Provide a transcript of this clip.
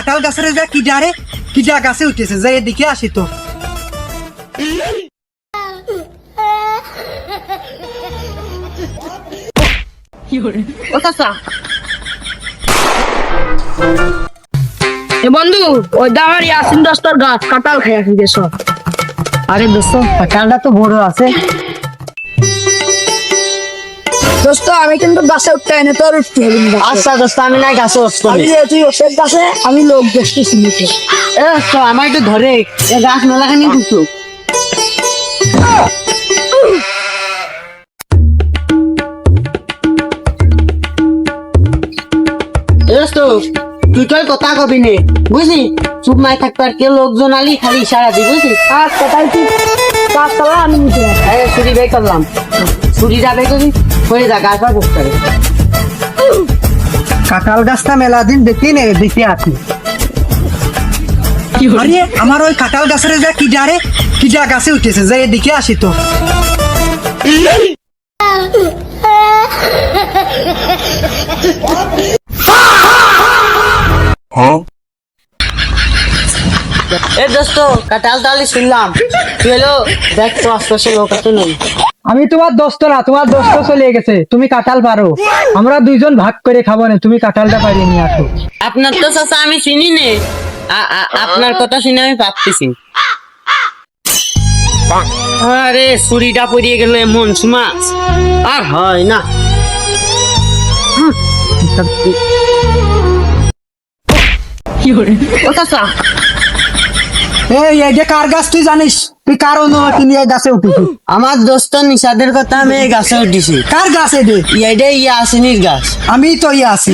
কাঁঠাল গাছের যা কিডা গাছে উঠেছে, যাই এদিকে আসি তো। ও চাচা এ বন্ধু, ওই দামার ইয়াসিন দোস্তর গাছ কাঁঠাল খেয়ে আসি দেশ। আরে দোস্ত, কাঁঠালটা তো বড় আছে। দোস্ত আমি কিন্তু গাছে উঠতে এনে তোর উঠতে হবে না। আচ্ছা দোস্ত, আমি না গাছে উঠবো। আমি যে তুই ওষুধ গাছে, আমি লোক দেখতেছি নিতে। আমার একটু ধরে গাছ মেলাখানি দুটো। তুই তো কথা কবি নে, বুঝলি? চুপ নাই থাকতো আর কেউ লোকজন আলি খালি ইশারা দি, বুঝলি? আচ্ছা তাই তুই কাজ চালা, আমি নিতে যাই। ছুরি বের করলাম, ছুরিটা বের করি হয়ে যা গাছটা বসতে হবে। কাঁঠাল গাছটা মেলা দিন দেখি নে, দেখি আসি। আরে আমার ওই কাঁঠাল গাছের যা কিডা গাছে উঠেছে, যাই এদিকে আসি তো। এ দোস্ত, কাঁঠাল তালি শুনলাম কি হলো, দেখ তো আশপাশে লোক আছে নেই। আমি তোমার দোস্ত না, তোমার দোস্ত চলে গেছে। তুমি কাঁঠাল পারো, আমরা দুইজন ভাগ করে খাবো না, তুমি কাঁঠালটা পারিয়ে নিয়ে আসো। আপনার তো চাচা আমি চিনি নে, আপনার কথা শুনে আমি ভাবতেছি। আরে ছুরিটা পড়িয়ে গেল এমন সময়, আর হয় না। ও চাচা এই যে কার গাছ তুই জানিস? তুই কার অনুমতি নিয়ে গাছে উঠেছিস? আমার দোস্ত নিষাদের কথা আমি এই গাছে উঠেছি। কার গাছ এটা? ইয়াসিনির গাছ। আমি তো ইয়ে আছি।